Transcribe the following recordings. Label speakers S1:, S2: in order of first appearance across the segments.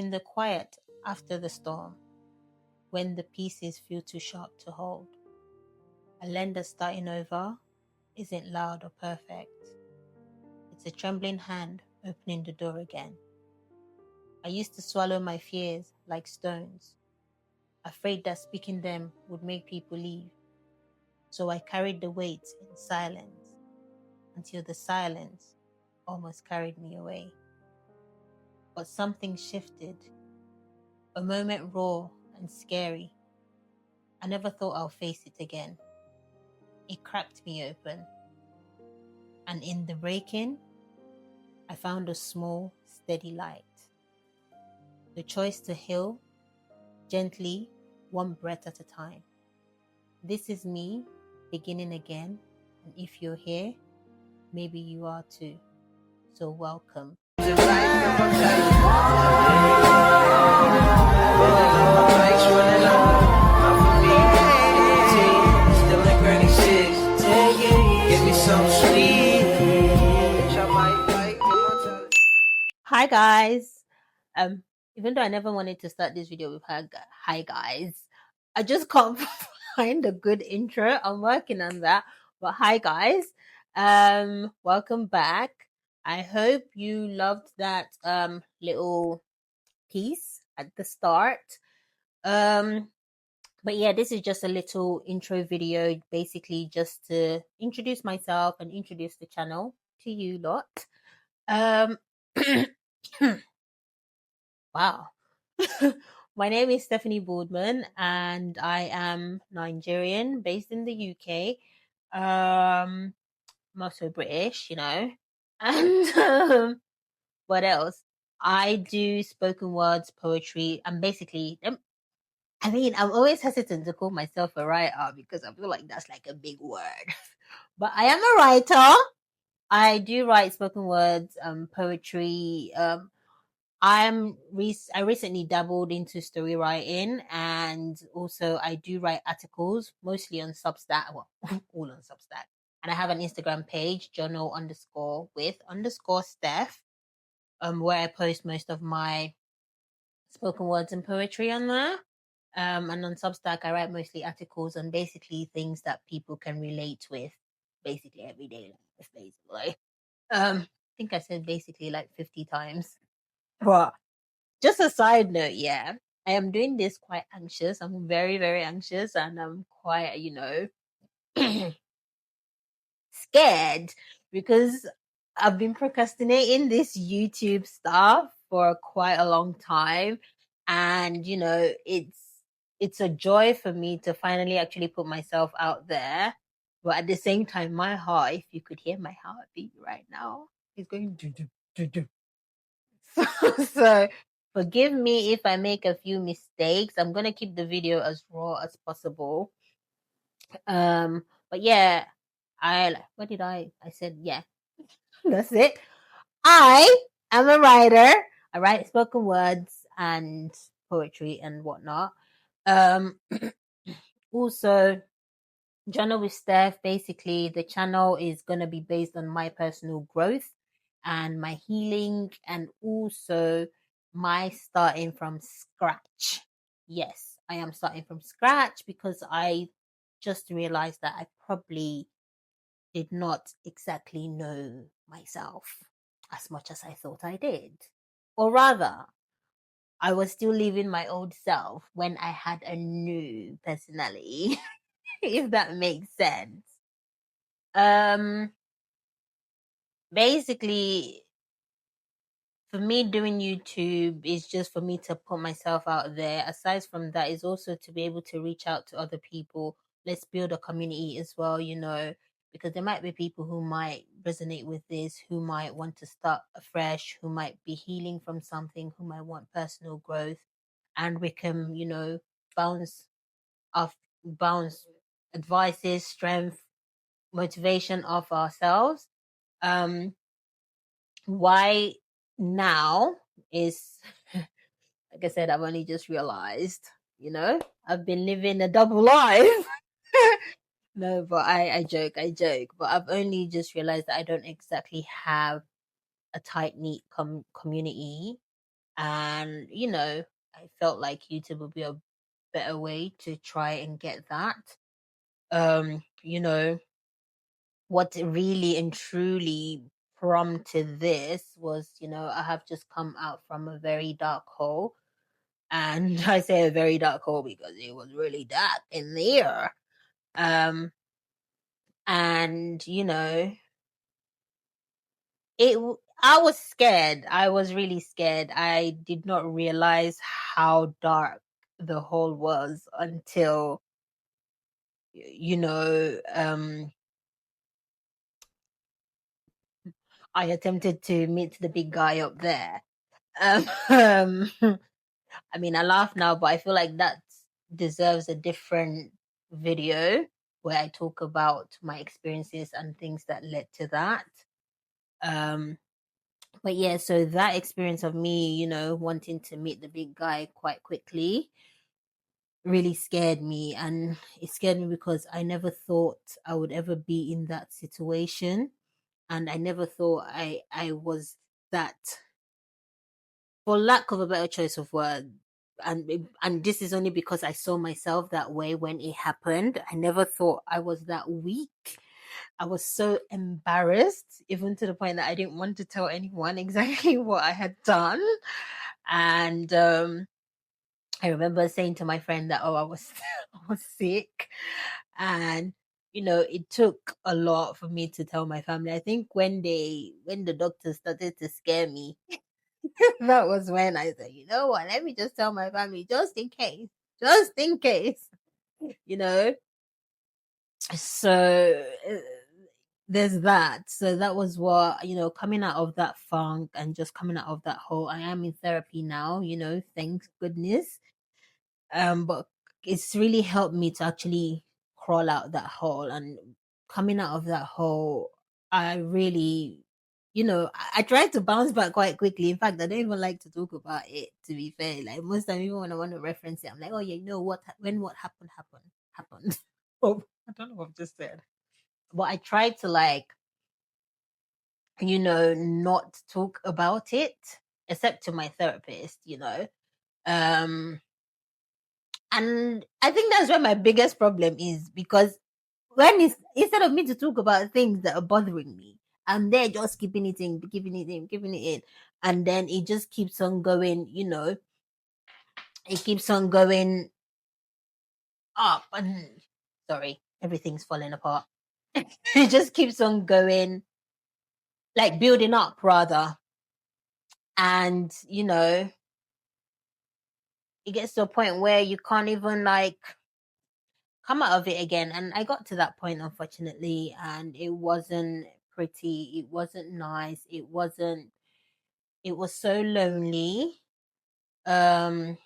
S1: In the quiet after the storm, when the pieces feel too sharp to hold, a lender starting over isn't loud or perfect. It's a trembling hand opening the door again. I used to swallow my fears like stones, afraid that speaking them would make people leave. So I carried the weight in silence until the silence almost carried me away. But something shifted, a moment raw and scary. I never thought I'll face it again. It cracked me open, and in the breaking, I found a small, steady light. The choice to heal, gently, one breath at a time. This is me, beginning again, and if you're here, maybe you are too. So welcome. Hi guys. Even though I never wanted to start this video with hi guys, I just can't find a good intro. I'm working on that. But hi guys. Welcome back. I hope you loved that little piece at the start. But yeah, this is just a little intro video, basically just to introduce myself and introduce the channel to you lot. Wow. My name is Stephanie Boardman and I am Nigerian based in the UK. I'm also British, And what else? I do spoken words, poetry, and basically, I'm always hesitant to call myself a writer because I feel like that's like a big word. But I am a writer. I do write spoken words, poetry, I recently dabbled into story writing, and also I do write articles, mostly on Substack, well, all on Substack. And I have an Instagram page, journal_with_Steph, where I post most of my spoken words and poetry on there. And on Substack, I write mostly articles on basically things that people can relate with, basically everyday life, basically. I think I said basically like 50 times. But just a side note, yeah, I am doing this quite anxious. I'm very, very anxious, and I'm quite, scared because I've been procrastinating this YouTube stuff for quite a long time. And, it's a joy for me to finally actually put myself out there. But at the same time, my heart, if you could hear my heartbeat right now, is going do do do do. So forgive me if I make a few mistakes. I'm gonna keep the video as raw as possible. But yeah, I said yeah. That's it. I am a writer. I write spoken words and poetry and whatnot. Also, Journal with Steph, basically the channel is going to be based on my personal growth and my healing, and also my starting from scratch. Yes, I am starting from scratch because I just realized that I probably did not exactly know myself as much as I thought I did. Or rather, I was still living my old self when I had a new personality. If that makes sense. Basically, for me, doing YouTube is just for me to put myself out there. Aside from that, is also to be able to reach out to other people. Let's build a community as well, because there might be people who might resonate with this, who might want to start afresh, who might be healing from something, who might want personal growth, and we can, bounce off, bounce advices, strength, motivation of ourselves. Why now is, like I said, I've only just realized, I've been living a double life. No, but I joke, but I've only just realized that I don't exactly have a tight knit community, And, you know, I felt like YouTube would be a better way to try and get that. You know, what really and truly prompted this was, you know, I have just come out from a very dark hole. And I say a very dark hole because it was really dark in there. And, you know, I was scared. I was really scared. I did not realize how dark the hole was until, you know, I attempted to meet the big guy up there. Um, I mean, I laugh now, but I feel like that deserves a different video where I talk about my experiences and things that led to that. Um, but yeah, so that experience of me, you know, wanting to meet the big guy quite quickly really scared me. And it scared me because I never thought I would ever be in that situation. And I never thought I was that, for lack of a better choice of word, and this is only because I saw myself that way when it happened. I never thought I was that weak. I was so embarrassed, even to the point that I didn't want to tell anyone exactly what I had done. And I remember saying to my friend that, oh, I was I was sick. And you know, it took a lot for me to tell my family. I think when the doctors started to scare me, that was when I said, you know what, let me just tell my family just in case. Just in case. You know? So there's that. So that was what, you know, coming out of that funk and just coming out of that hole. I am in therapy now, you know, thank goodness. But it's really helped me to actually crawl out that hole. And coming out of that hole, I really, you know, I tried to bounce back quite quickly. In fact, I don't even like to talk about it, to be fair. Like most time, even when I want to reference it, I'm like, oh yeah, you know what, when what happened. Oh, I don't know what I've just said. But I tried to, like, you know, not talk about it, except to my therapist, you know. Um and I think that's where my biggest problem is, because when it's, instead of me to talk about things that are bothering me, I'm there just keeping it in, keeping it in, keeping it in. And then it just keeps on going, you know, it keeps on going up. And sorry, everything's falling apart. It just keeps on going, like building up rather. And, you know, it gets to a point where you can't even like come out of it again. And I got to that point, unfortunately, and it wasn't pretty, it wasn't nice, it was so lonely. um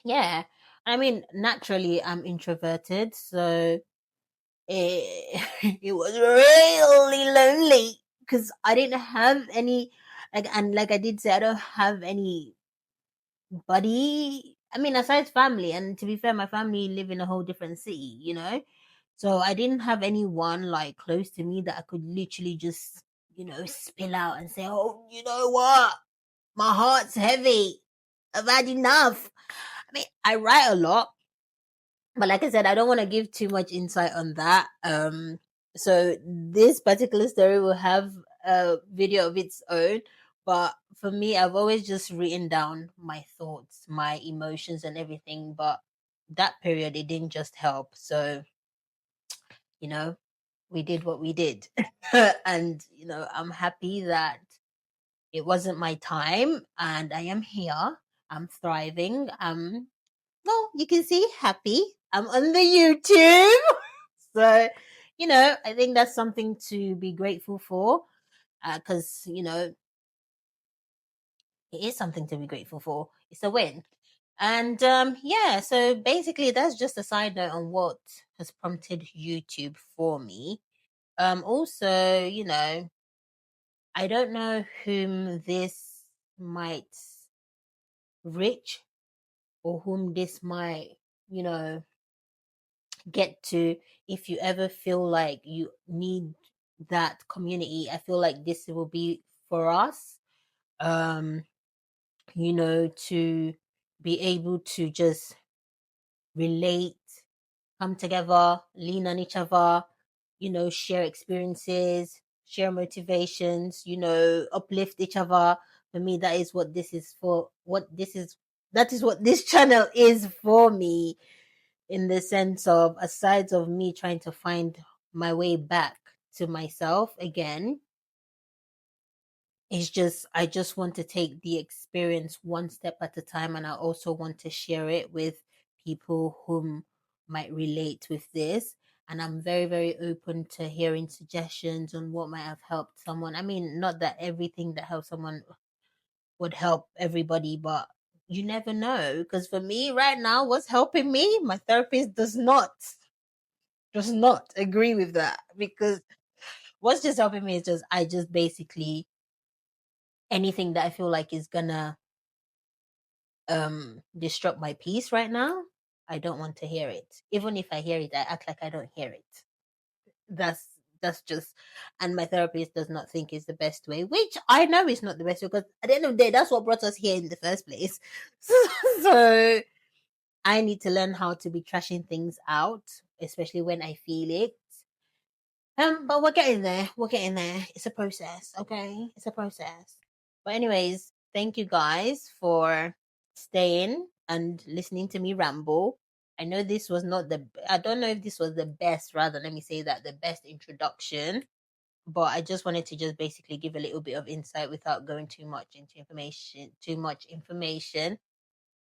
S1: yeah, I mean, naturally I'm introverted, so it, it was really lonely because I didn't have any, like, and like I did say, I don't have any buddy. I mean, aside family, and to be fair, my family live in a whole different city, you know. So I didn't have anyone like close to me that I could literally just, you know, spill out and say, "Oh, you know what? My heart's heavy. I've had enough." I mean, I write a lot, but like I said, I don't want to give too much insight on that. So this particular story will have a video of its own. But for me, I've always just written down my thoughts, my emotions, and everything. But that period, it didn't just help. So, you know, we did what we did. And, you know, I'm happy that it wasn't my time and I am here. I'm thriving. Well, you can see happy. I'm on the YouTube. So, you know, I think that's something to be grateful for, because, you know, it is something to be grateful for. It's a win. And yeah, so basically that's just a side note on what has prompted YouTube for me. Also, you know, I don't know whom this might reach, or whom this might, you know, get to. If you ever feel like you need that community, I feel like this will be for us. Um to be able to just relate, come together, lean on each other, share experiences, share motivations, uplift each other. For me, that is what this is for. That is what this channel is for me, in the sense of, aside of me trying to find my way back to myself again, it's just, I just want to take the experience one step at a time, and I also want to share it with people whom might relate with this. And I'm very, very open to hearing suggestions on what might have helped someone. I mean, not that everything that helps someone would help everybody, but you never know. Because for me right now, what's helping me, my therapist does not agree with that. Because what's just helping me is just, I just basically, anything that I feel like is gonna disrupt my peace right now, I don't want to hear it. Even if I hear it, I act like I don't hear it. That's just, and my therapist does not think is the best way, which I know is not the best way, because at the end of the day, that's what brought us here in the first place. So I need to learn how to be trashing things out, especially when I feel it. But we're getting there. We're getting there. It's a process, okay? It's a process. But anyways, thank you guys for staying and listening to me ramble. I know this was not I don't know if this was the best, rather, let me say that, the best introduction. But I just wanted to just basically give a little bit of insight without going too much into information.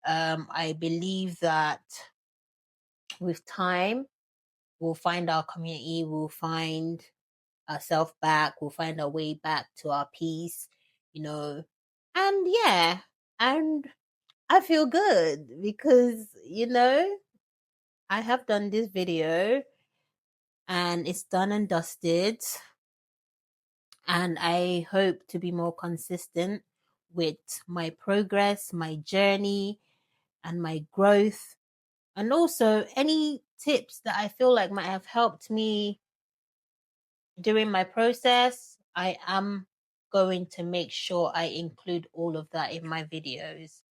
S1: I believe that with time, we'll find our community, we'll find ourselves back, we'll find our way back to our peace, and yeah, and I feel good because, I have done this video and it's done and dusted, and I hope to be more consistent with my progress, my journey, and my growth, and also any tips that I feel like might have helped me during my process. I am going to make sure I include all of that in my videos.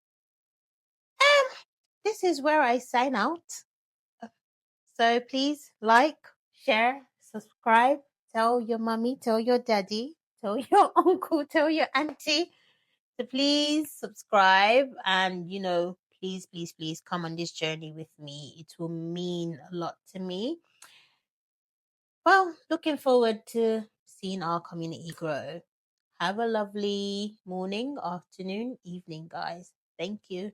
S1: This is where I sign out. So please like, share, subscribe, tell your mommy, tell your daddy, tell your uncle, tell your auntie to please subscribe, and please, please, please come on this journey with me. It will mean a lot to me. Well, looking forward to seeing our community grow. Have a lovely morning, afternoon, evening, guys. Thank you.